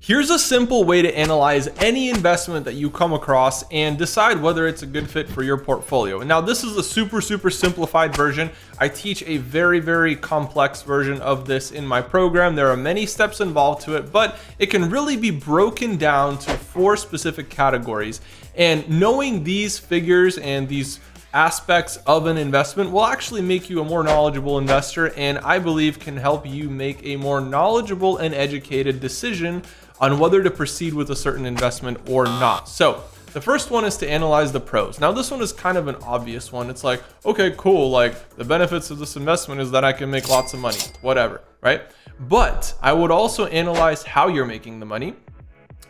Here's a simple way to analyze any investment that you come across and decide whether it's a good fit for your portfolio. Now, this is a super simplified version. I teach a very complex version of this in my program. There are many steps involved to it, but it can really be broken down to 4 specific categories. And knowing these figures and these aspects of an investment will actually make you a more knowledgeable investor, and I believe can help you make a more knowledgeable and educated decision on whether to proceed with a certain investment or not. So the first one is to analyze the pros. Now, this one is kind of an obvious one. It's like, okay, cool, like the benefits of this investment is that I can make lots of money, whatever, right? But I would also analyze how you're making the money,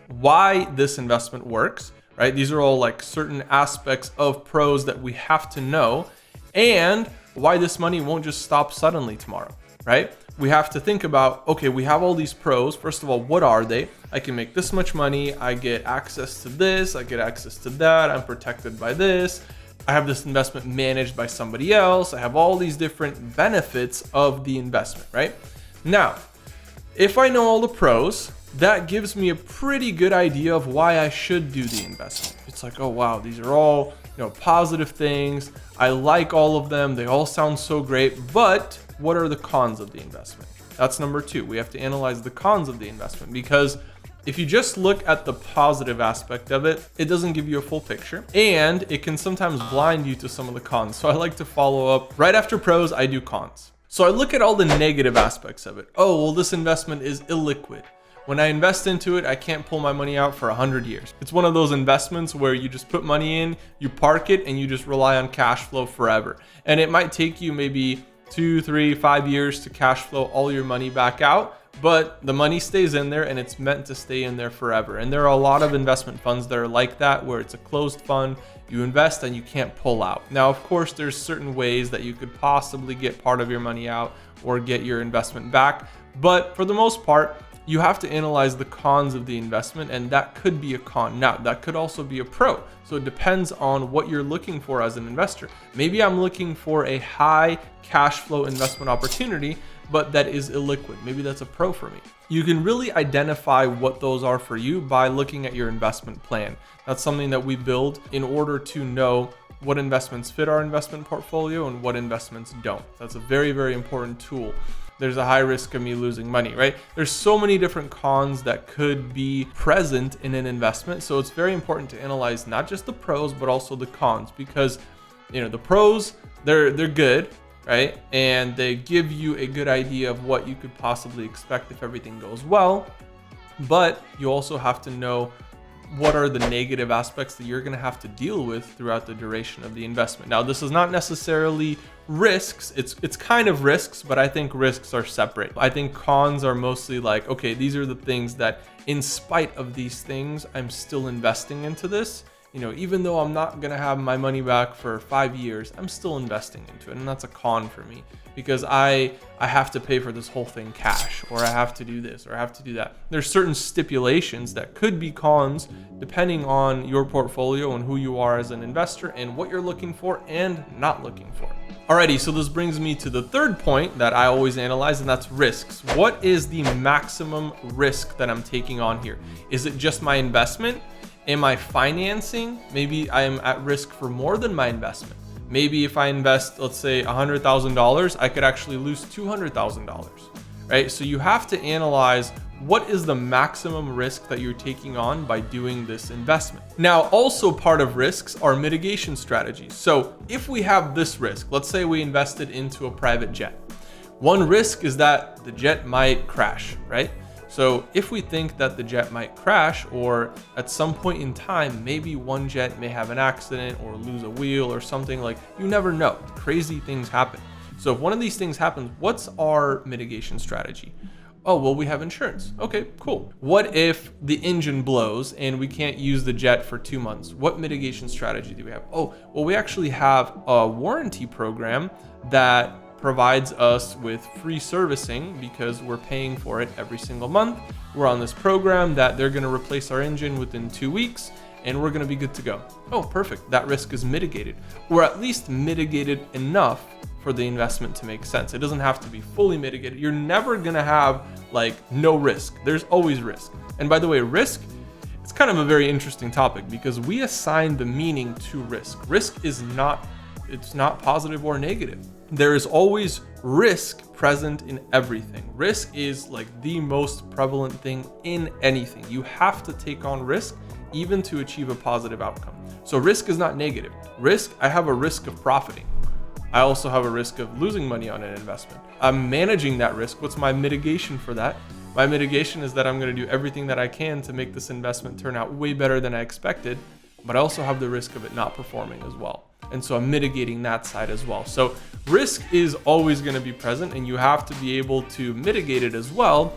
why this investment works, right? These are all like certain aspects of pros that we have to know, and why this money won't just stop suddenly tomorrow, right? We have to think about, okay, we have all these pros. First of all, what are they? I can make this much money. I get access to this. I get access to that. I'm protected by this. I have this investment managed by somebody else. I have all these different benefits of the investment, right? Now, if I know all the pros, that gives me a pretty good idea of why I should do the investment. It's like, oh wow, these are all, positive things. I like all of them. They all sound so great, but what are the cons of the investment? That's number 2. We have to analyze the cons of the investment, because if you just look at the positive aspect of it, it doesn't give you a full picture, and it can sometimes blind you to some of the cons. So I like to follow up right after pros, I do cons. So I look at all the negative aspects of it. Oh, well, this investment is illiquid. When I invest into it, I can't pull my money out for 100 years. It's one of those investments where you just put money in, you park it, and you just rely on cash flow forever. And it might take you maybe 2, 3, 5 years to cash flow all your money back out, but the money stays in there and it's meant to stay in there forever. And there are a lot of investment funds that are like that, where it's a closed fund, you invest and you can't pull out. Now, of course, there's certain ways that you could possibly get part of your money out or get your investment back, but for the most part, you have to analyze the cons of the investment, and that could be a con. Now, that could also be a pro. So it depends on what you're looking for as an investor. Maybe I'm looking for a high cash flow investment opportunity, but that is illiquid. Maybe that's a pro for me. You can really identify what those are for you by looking at your investment plan. That's something that we build in order to know what investments fit our investment portfolio and what investments don't. That's a very important tool. There's a high risk of me losing money, right? There's so many different cons that could be present in an investment. So it's very important to analyze not just the pros, but also the cons, because the pros, they're good, right? And they give you a good idea of what you could possibly expect if everything goes well. But you also have to know what are the negative aspects that you're going to have to deal with throughout the duration of the investment. Now, this is not necessarily risks. It's kind of risks, but I think risks are separate. I think cons are mostly like, okay, these are the things that in spite of these things, I'm still investing into this. Even though I'm not going to have my money back for 5 years, I'm still investing into it. And that's a con for me, because I have to pay for this whole thing cash, or I have to do this, or I have to do that. There's certain stipulations that could be cons depending on your portfolio and who you are as an investor and what you're looking for and not looking for. Alrighty, so this brings me to the third point that I always analyze, and that's risks. What is the maximum risk that I'm taking on here? Is it just my investment? Am I financing? Maybe I'm at risk for more than my investment. Maybe if I invest, let's say $100,000, I could actually lose $200,000, right? So you have to analyze what is the maximum risk that you're taking on by doing this investment. Now, also part of risks are mitigation strategies. So if we have this risk, let's say we invested into a private jet. One risk is that the jet might crash, right? So if we think that the jet might crash, or at some point in time, maybe one jet may have an accident or lose a wheel or something, like, you never know. Crazy things happen. So if one of these things happens, what's our mitigation strategy? Oh, well, we have insurance. Okay, cool. What if the engine blows and we can't use the jet for 2 months? What mitigation strategy do we have? Oh, well, we actually have a warranty program that provides us with free servicing because we're paying for it every single month. We're on this program that they're going to replace our engine within 2 weeks, and we're going to be good to go. Oh, perfect. That risk is mitigated, or at least mitigated enough for the investment to make sense. It doesn't have to be fully mitigated. You're never gonna have like no risk. There's always risk. And by the way, risk, it's kind of a very interesting topic because we assign the meaning to risk. Risk is not, it's not positive or negative. There is always risk present in everything. Risk is like the most prevalent thing in anything. You have to take on risk even to achieve a positive outcome. So risk is not negative. Risk, I have a risk of profiting. I also have a risk of losing money on an investment. I'm managing that risk. What's my mitigation for that? My mitigation is that I'm going to do everything that I can to make this investment turn out way better than I expected, but I also have the risk of it not performing as well. And so I'm mitigating that side as well. So risk is always going to be present and you have to be able to mitigate it as well.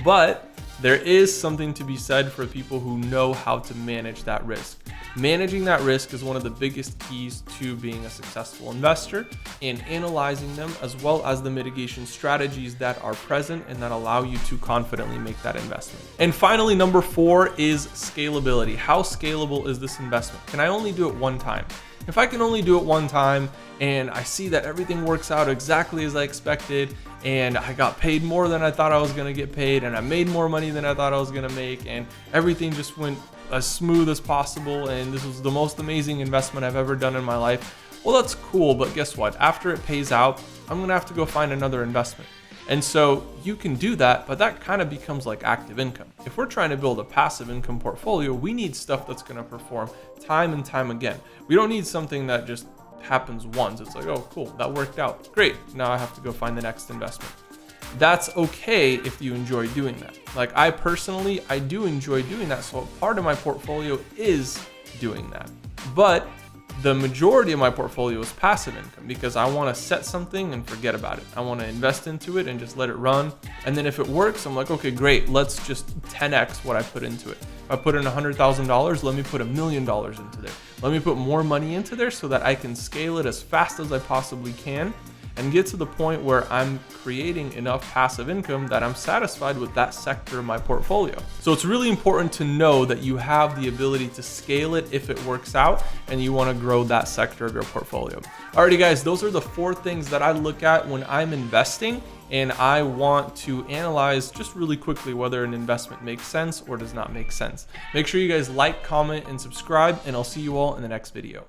But there is something to be said for people who know how to manage that risk. Managing that risk is one of the biggest keys to being a successful investor, and analyzing them as well as the mitigation strategies that are present and that allow you to confidently make that investment. And finally, number 4 is scalability. How scalable is this investment? Can I only do it one time? If I can only do it one time and I see that everything works out exactly as I expected and I got paid more than I thought I was going to get paid and I made more money than I thought I was going to make and everything just went as smooth as possible and this was the most amazing investment I've ever done in my life, well, that's cool, but guess what? After it pays out, I'm going to have to go find another investment. And so you can do that, but that kind of becomes like active income. If we're trying to build a passive income portfolio, we need stuff that's going to perform time and time again. We don't need something that just happens once. It's like, oh, cool, that worked out. Great. Now I have to go find the next investment. That's okay if you enjoy doing that. Like I personally, I do enjoy doing that. So part of my portfolio is doing that. But the majority of my portfolio is passive income because I want to set something and forget about it. I want to invest into it and just let it run. And then if it works, I'm like, okay, great. Let's just 10x what I put into it. If I put in $100,000, let me put $1 million into there. Let me put more money into there so that I can scale it as fast as I possibly can and get to the point where I'm creating enough passive income that I'm satisfied with that sector of my portfolio. So it's really important to know that you have the ability to scale it if it works out and you want to grow that sector of your portfolio. Alrighty guys, those are the 4 things that I look at when I'm investing and I want to analyze just really quickly whether an investment makes sense or does not make sense. Make sure you guys like, comment, and subscribe, and I'll see you all in the next video.